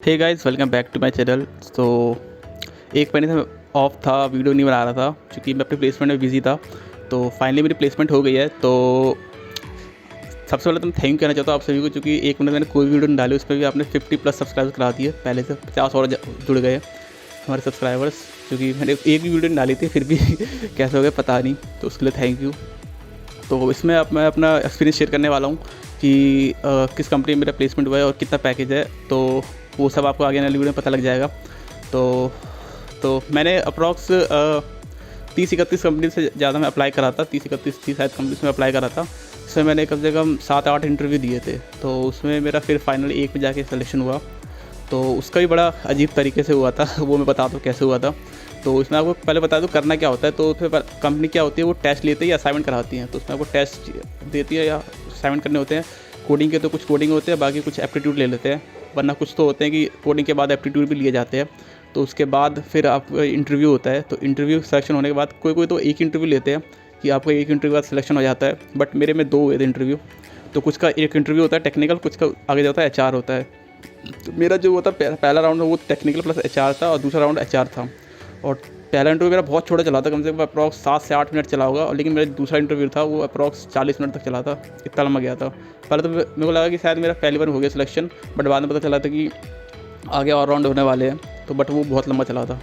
Hey guys, welcome back to my channel. तो एक महीने से ऑफ था, वीडियो नहीं बना रहा था क्योंकि मैं अपने प्लेसमेंट में बिजी था। तो फाइनली मेरी प्लेसमेंट हो गई है। तो सबसे पहले तो मैं थैंक कहना चाहता हूँ आप सभी को, क्योंकि एक महीने मैंने कोई वीडियो नहीं डाली, उसमें भी आपने 50+ सब्सक्राइब करा दिए। पहले से 50 और जुड़ गए हमारे सब्सक्राइबर्स, क्योंकि मैंने एक भी वीडियो नहीं डाली थी, फिर भी कैसे हो गए पता नहीं। तो उसके लिए थैंक यू। तो इसमें अब मैं अपना एक्सपीरियंस शेयर करने वाला हूँ कि किस कंपनी में मेरा प्लेसमेंट हुआ है और कितना पैकेज है। तो वो सब आपको आगे वाली वीडियो में पता लग जाएगा। तो मैंने अप्रॉक्स 30-31 कंपनी से ज़्यादा मैं अप्लाई करा था। 30-31 शायद कंपनी में अप्लाई करा था। इसमें मैंने कम से कम 7-8 इंटरव्यू दिए थे। तो उसमें मेरा फिर फाइनल एक में जाके सिलेक्शन हुआ। तो उसका भी बड़ा अजीब तरीके से हुआ था वो मैं बता दूँ कैसे हुआ था। तो इसमें आपको पहले बता दूँ करना क्या होता है। तो फिर कंपनी क्या होती है, वो टेस्ट लेती है या असाइनमेंट कराती हैं। तो उसमें आपको टेस्ट देती है या असाइनमेंट करने होते हैं। कोडिंग के तो कुछ कोडिंग होते हैं, बाकी कुछ एप्टीट्यूड ले लेते हैं, वरना कुछ तो होते हैं कि कोडिंग के बाद एप्टीट्यूड भी लिए जाते हैं। तो उसके बाद फिर आप इंटरव्यू होता है। तो इंटरव्यू सिलेक्शन होने के बाद कोई तो एक इंटरव्यू लेते हैं कि आपका एक इंटरव्यू बाद सिलेक्शन हो जाता है। बट मेरे में 2 हुए थे इंटरव्यू। तो कुछ का एक इंटरव्यू होता है टेक्निकल, कुछ का आगे जाता है HR होता है। तो मेरा जो होता पहला राउंड वो टेक्निकल प्लस HR था और दूसरा राउंड HR था। और पहला इंटरव्यू मेरा बहुत छोटा चला था, कम से कम अप्रॉक्स 7 से 8 मिनट चला होगा। और लेकिन मेरा दूसरा इंटरव्यू था वो अप्रॉक्स 40 मिनट तक चला था, इतना लंबा गया था। पहले तो मेरे को लगा कि शायद मेरा पहली बार हो गया सिलेक्शन, बट बाद में पता चला था कि आगे और राउंड होने वाले हैं। तो बट वो बहुत लंबा चला था।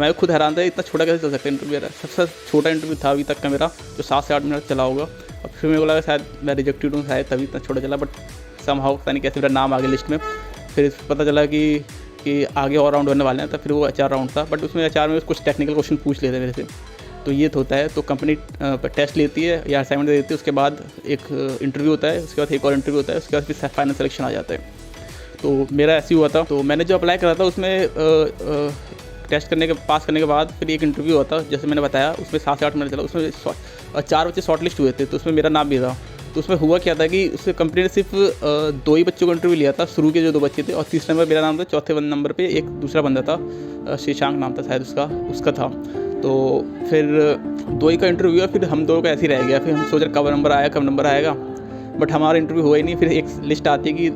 मैं खुद हैरान था इतना छोटा कैसे चल सकता है इंटरव्यू। मेरा सबसे छोटा इंटरव्यू था अभी तक का मेरा, जो 7 से 8 मिनट चला होगा। और फिर मेरे को लगा शायद मैं रिजेक्टेड हूँ, शायद तभी इतना छोटा चला। बट समहाउ पता नहीं कैसे मेरा नाम आ गया लिस्ट में। फिर पता चला कि आगे और राउंड होने वाले हैं। तो फिर वो HR राउंड था, बट उसमें HR में कुछ टेक्निकल क्वेश्चन पूछ लेते मेरे से। तो ये तो होता है। तो कंपनी टेस्ट लेती है या असाइनमेंट दे देती है, उसके बाद एक इंटरव्यू होता है, उसके बाद एक और इंटरव्यू होता है, उसके बाद फिर फाइनल सिलेक्शन आ जाता है। तो मेरा ऐसे ही हुआ था। तो मैंने जो अप्लाई करा था उसमें टेस्ट पास करने के बाद फिर एक इंटरव्यू हुआ था, जैसे मैंने बताया। उसमें 7 से 8 मिनट चला। उसमें 4 बच्चे शॉर्ट लिस्ट हुए थे, तो उसमें मेरा नाम भी था। तो उसमें हुआ क्या था कि उसमें कंपनी ने सिर्फ 2 ही बच्चों को इंटरव्यू लिया था, शुरू के जो 2 बच्चे थे। और तीसरे नंबर मेरा नाम था, चौथे नंबर पे एक दूसरा बंदा था, शीशांक नाम था शायद उसका था। तो फिर 2 ही का इंटरव्यू हुआ, फिर हम दोनों का ऐसे ही रह गया। फिर हम सोच रहे कब नंबर आएगा, बट हमारा इंटरव्यू हुआ ही नहीं। फिर एक लिस्ट आती है कि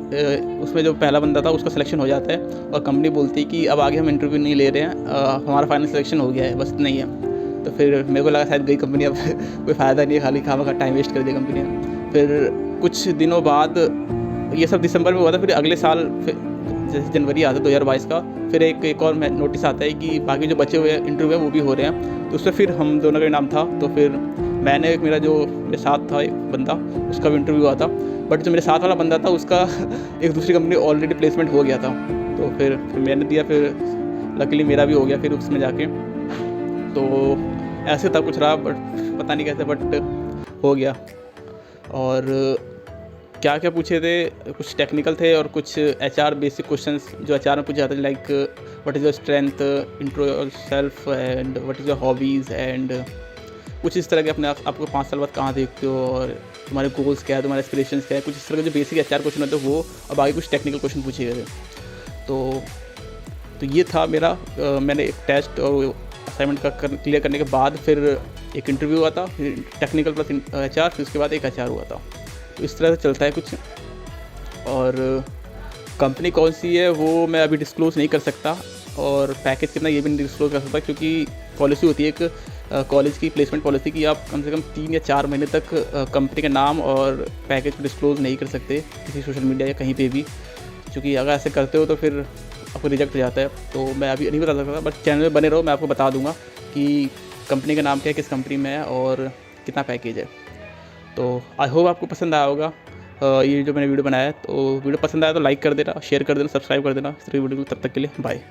उसमें जो पहला बंदा था उसका सिलेक्शन हो जाता है, और कंपनी बोलती है कि अब आगे हम इंटरव्यू नहीं ले रहे हैं, हमारा फाइनल सिलेक्शन हो गया है, बस नहीं है। तो फिर मेरे को लगा शायद गई कंपनी, अब कोई फ़ायदा नहीं है, खाली खामा का टाइम वेस्ट कर दिया कंपनी ने। फिर कुछ दिनों बाद, ये सब दिसंबर में हुआ था, फिर अगले साल फिर जैसे जनवरी आता है 2022 का, फिर एक और नोटिस आता है कि बाकी जो बचे हुए इंटरव्यू हैं वो भी हो रहे हैं। तो उसमें फिर हम दोनों का नाम था। तो फिर मैंने मेरा जो मेरे साथ था एक बंदा, उसका भी इंटरव्यू हुआ था। बट जो मेरे साथ वाला बंदा था उसका एक दूसरी कंपनी ऑलरेडी प्लेसमेंट हो गया था। तो फिर मैंने दिया, फिर लकीली मेरा भी हो गया फिर उसमें जाके। तो ऐसे था कुछ रहा, बट पता नहीं कैसे, बट हो गया। और क्या क्या पूछे थे, कुछ टेक्निकल थे और कुछ HR बेसिक क्वेश्चंस जो HR में पूछे जाते हैं, like what is your strength, intro your self, and what is your hobbies, and कुछ इस तरह के अपने आपको 5 साल बाद कहाँ देखते हो, और तुम्हारे गोल्स क्या है, तुम्हारे एस्पिरेशंस क्या है, कुछ इस तरह के जो बेसिक HR क्वेश्चन होते हैं वो, और बाकी कुछ टेक्निकल क्वेश्चन पूछे गए थे। तो ये था मेरा मैंने एक टेस्ट और असाइनमेंट का क्लियर करने के बाद फिर एक इंटरव्यू हुआ था, फिर टेक्निकल प्लस HR, फिर उसके बाद एक HR हुआ था। तो इस तरह से चलता है कुछ। और कंपनी कौन सी है वो मैं अभी डिस्क्लोज़ नहीं कर सकता, और पैकेज कितना ये भी नहीं डिस्क्लोज़ कर सकता, क्योंकि पॉलिसी होती है एक कॉलेज की प्लेसमेंट पॉलिसी की, आप कम से कम 3 या 4 महीने तक कंपनी का नाम और पैकेज को डिस्क्लोज़ नहीं कर सकते किसी सोशल मीडिया या कहीं पे भी, क्योंकि अगर ऐसे करते हो तो फिर आपको रिजेक्ट हो जाता है। तो मैं अभी नहीं बता सकता, बट चैनल में बने रहो, मैं आपको बता दूंगा कि कंपनी का नाम क्या है, किस कंपनी में है और कितना पैकेज है। तो आई होप आपको पसंद आया होगा ये जो मैंने वीडियो बनाया है। तो वीडियो पसंद आया तो लाइक कर देना, शेयर कर देना, सब्सक्राइब कर देना इस तरह की वीडियो। तब तक के लिए बाय।